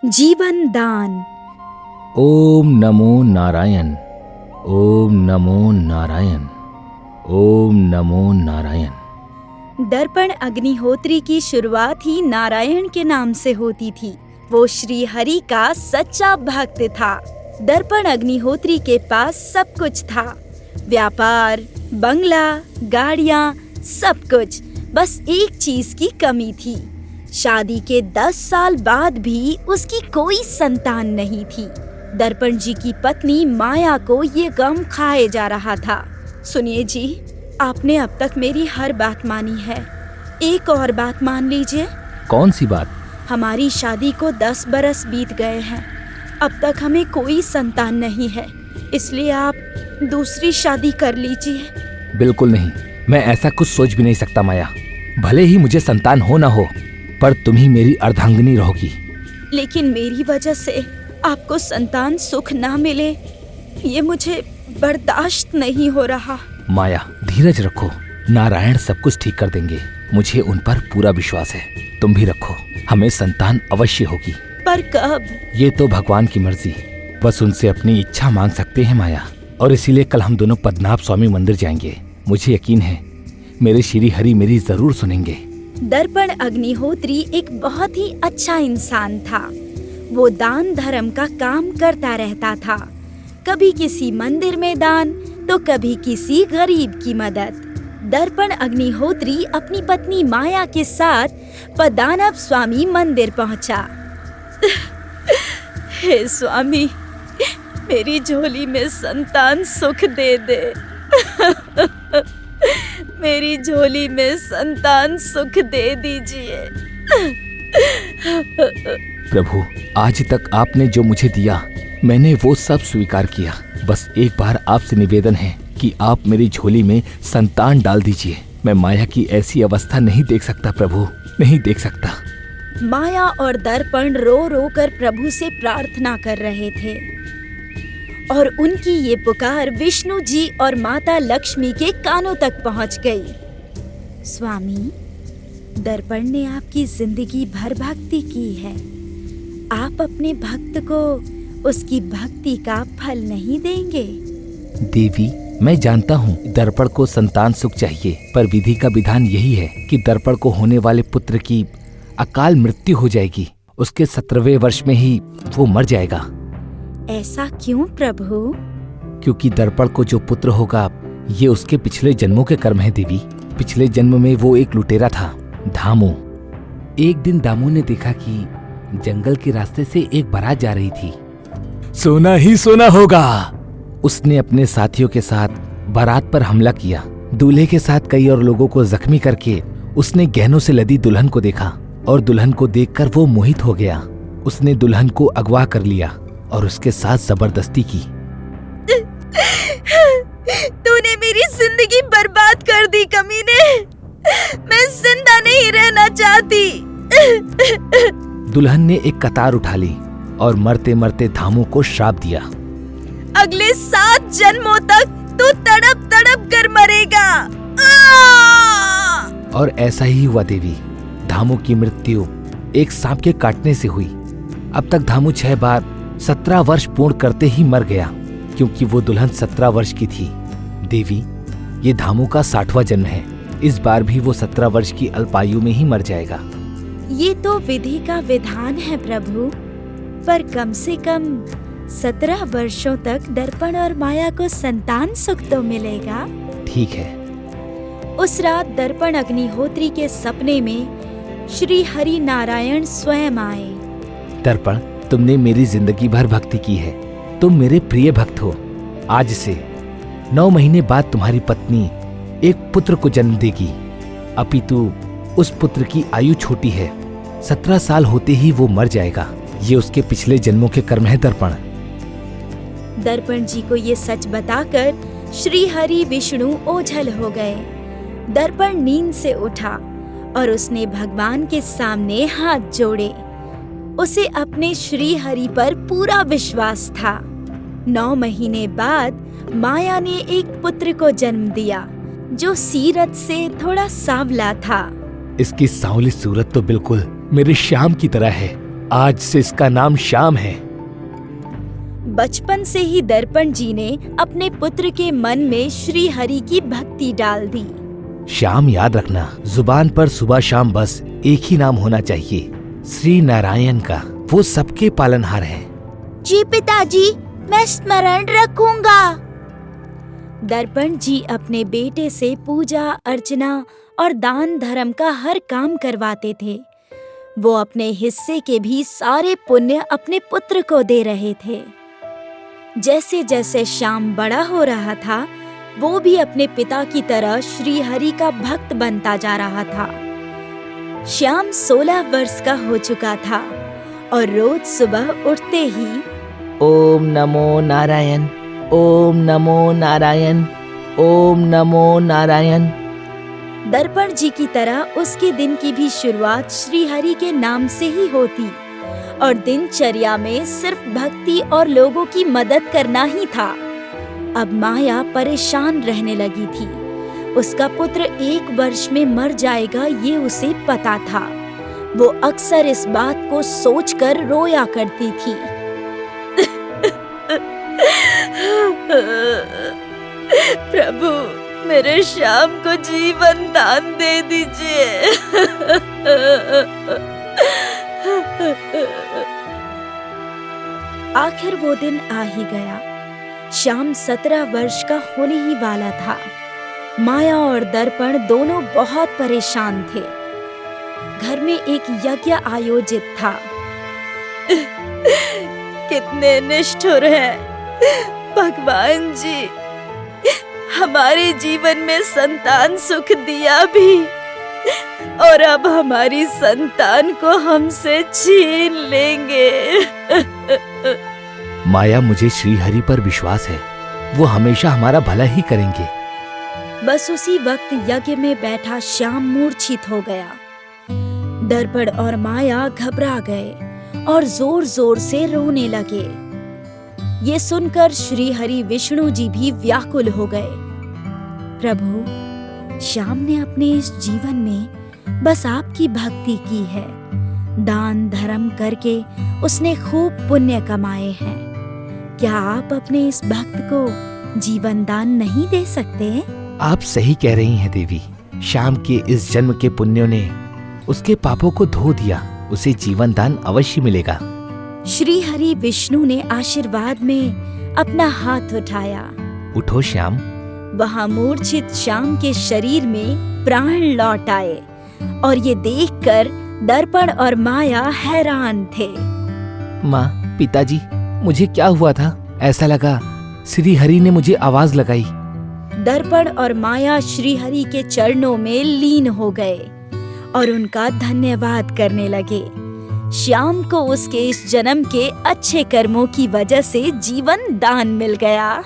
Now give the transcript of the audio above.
जीवन दान। ओम नमो नारायण। ओम नमो नारायण। ओम नमो नारायण। दर्पण अग्निहोत्री की शुरुआत ही नारायण के नाम से होती थी। वो श्री हरि का सच्चा भक्त था। दर्पण अग्निहोत्री के पास सब कुछ था, व्यापार, बंगला, गाड़ियाँ, सब कुछ। बस एक चीज की कमी थी। शादी के 10 साल बाद भी उसकी कोई संतान नहीं थी। दर्पण जी की पत्नी माया को ये गम खाए जा रहा था। सुनिए जी, आपने अब तक मेरी हर बात मानी है, एक और बात मान लीजिए। कौन सी बात? हमारी शादी को 10 बरस बीत गए हैं, अब तक हमें कोई संतान नहीं है, इसलिए आप दूसरी शादी कर लीजिए। बिल्कुल नहीं, मैं ऐसा कुछ सोच भी नहीं सकता माया। भले ही मुझे संतान हो ना हो, पर तुम ही मेरी अर्धांगिनी रहोगी। लेकिन मेरी वजह से आपको संतान सुख ना मिले, ये मुझे बर्दाश्त नहीं हो रहा। माया, धीरज रखो, नारायण सब कुछ ठीक कर देंगे। मुझे उन पर पूरा विश्वास है। तुम भी रखो, हमें संतान अवश्य होगी। पर कब? ये तो भगवान की मर्जी। बस उनसे अपनी इच्छा मांग सकते हैं माया। और इसीलिए कल हम दोनों पद्मनाभ स्वामी मंदिर जाएंगे। मुझे यकीन है मेरे श्री हरि मेरी जरूर सुनेंगे। दर्पण अग्निहोत्री एक बहुत ही अच्छा इंसान था। वो दान धर्म का काम करता रहता था, कभी किसी मंदिर में दान तो कभी किसी गरीब की मदद। दर्पण अग्निहोत्री अपनी पत्नी माया के साथ पद्मनाभ स्वामी मंदिर पहुंचा। हे स्वामी, मेरी झोली में संतान सुख दे दे। मेरी झोली में संतान सुख दे दीजिए। प्रभु, आज तक आपने जो मुझे दिया मैंने वो सब स्वीकार किया। बस एक बार आपसे निवेदन है कि आप मेरी झोली में संतान डाल दीजिए। मैं माया की ऐसी अवस्था नहीं देख सकता प्रभु, नहीं देख सकता। माया और दर्पण रो रो कर प्रभु से प्रार्थना कर रहे थे और उनकी ये पुकार विष्णु जी और माता लक्ष्मी के कानों तक पहुंच गई। स्वामी, दर्पण ने आपकी जिंदगी भर भक्ति की है, आप अपने भक्त को उसकी भक्ति का फल नहीं देंगे? देवी, मैं जानता हूँ दर्पण को संतान सुख चाहिए, पर विधि का विधान यही है कि दर्पण को होने वाले पुत्र की अकाल मृत्यु हो जाएगी। उसके 17वें वर्ष में ही वो मर जाएगा। ऐसा क्यों प्रभु? क्योंकि दर्पण को जो पुत्र होगा ये उसके पिछले जन्मों के कर्म है देवी। पिछले जन्म में वो एक लुटेरा था, धामू। एक दिन दामू ने देखा कि जंगल के रास्ते से एक बारात जा रही थी। सोना ही सोना होगा। उसने अपने साथियों के साथ बारात पर हमला किया। दूल्हे के साथ कई और लोगों को जख्मी करके उसने गहनों से लदी दुल्हन को देखा और दुल्हन को देखकर वो मोहित हो गया। उसने दुल्हन को अगवा कर लिया और उसके साथ जबरदस्ती की। तूने मेरी जिंदगी बर्बाद कर दी कमीने। मैं जिंदा नहीं रहना चाहती। दुल्हन ने एक कतार उठा ली और मरते मरते धामू को श्राप दिया। अगले 7 जन्मों तक तू तड़प तड़प कर मरेगा। और ऐसा ही हुआ देवी। धामू की मृत्यु एक सांप के काटने से हुई। अब तक धामू 6 बार 17 वर्ष पूर्ण करते ही मर गया, क्योंकि वो दुल्हन 17 वर्ष की थी। देवी, ये धामू का 60वां जन्म है। इस बार भी वो 17 वर्ष की अल्पायु में ही मर जाएगा। ये तो विधि का विधान है प्रभु, पर कम से कम 17 वर्षों तक दर्पण और माया को संतान सुख तो मिलेगा। ठीक है। उस रात दर्पण अग्निहोत्री के सपने में श्री हरि नारायण स्वयं आए। दर्पण, तुमने मेरी जिंदगी भर भक्ति की है, तुम मेरे प्रिय भक्त हो। आज से 9 महीने बाद तुम्हारी पत्नी एक पुत्र को जन्म देगी। अपितु उस पुत्र की आयु छोटी है, 17 साल होते ही वो मर जाएगा। ये उसके पिछले जन्मों के कर्म है दर्पण। दर्पण जी को ये सच बताकर श्री हरि विष्णु ओझल हो गए। दर्पण नींद से उठा और उसने भगवान के सामने हाथ जोड़े। उसे अपने श्री हरि पर पूरा विश्वास था। 9 महीने बाद माया ने एक पुत्र को जन्म दिया, जो सीरत से थोड़ा सांवला था। इसकी सांवली सूरत तो बिल्कुल मेरे श्याम की तरह है। आज से इसका नाम श्याम है। बचपन से ही दर्पण जी ने अपने पुत्र के मन में श्री हरि की भक्ति डाल दी। श्याम याद रखना, जुबान पर सुबह शाम बस एक ही नाम होना चाहिए, श्री नारायण का। वो सबके पालनहार है। जी पिताजी, मैं स्मरण रखूंगा। दर्पण जी अपने बेटे से पूजा अर्चना और दान धर्म का हर काम करवाते थे। वो अपने हिस्से के भी सारे पुण्य अपने पुत्र को दे रहे थे। जैसे जैसे श्याम बड़ा हो रहा था, वो भी अपने पिता की तरह श्री हरि का भक्त बनता जा रहा था। श्याम 16 वर्ष का हो चुका था और रोज सुबह उठते ही ओम नमो नारायण, ओम नमो नारायण, ओम नमो नारायण। दर्पण जी की तरह उसके दिन की भी शुरुआत श्री हरि के नाम से ही होती और दिनचर्या में सिर्फ भक्ति और लोगों की मदद करना ही था। अब माया परेशान रहने लगी थी। उसका पुत्र 1 वर्ष में मर जाएगा, ये उसे पता था। वो अक्सर इस बात को सोचकर रोया करती थी। प्रभु, मेरे श्याम को जीवन दान दे दीजिए। आखिर वो दिन आ ही गया। श्याम 17 वर्ष का होने ही वाला था। माया और दर्पण दोनों बहुत परेशान थे। घर में एक यज्ञ आयोजित था। कितने निष्ठुर हैं भगवान जी, हमारे जीवन में संतान सुख दिया भी और अब हमारी संतान को हमसे छीन लेंगे। माया, मुझे श्री हरि पर विश्वास है, वो हमेशा हमारा भला ही करेंगे। बस उसी वक्त यज्ञ में बैठा श्याम मूर्छित हो गया। दर्पण और माया घबरा गए और जोर जोर से रोने लगे। ये सुनकर श्री हरि विष्णु जी भी व्याकुल हो गए। प्रभु, श्याम ने अपने इस जीवन में बस आपकी भक्ति की है। दान धर्म करके उसने खूब पुण्य कमाए हैं। क्या आप अपने इस भक्त को जीवन दान नहीं दे सकते? आप सही कह रही हैं देवी। श्याम के इस जन्म के पुण्यों ने उसके पापों को धो दिया, उसे जीवन दान अवश्य मिलेगा। श्री हरि विष्णु ने आशीर्वाद में अपना हाथ उठाया। उठो श्याम। वहाँ मूर्छित श्याम के शरीर में प्राण लौट आए और ये देखकर दर्पण और माया हैरान थे। माँ, पिताजी, मुझे क्या हुआ था? ऐसा लगा श्री हरि ने मुझे आवाज लगाई। दर्पण और माया श्री हरि के चरणों में लीन हो गए और उनका धन्यवाद करने लगे। श्याम को उसके इस जन्म के अच्छे कर्मों की वजह से जीवन दान मिल गया।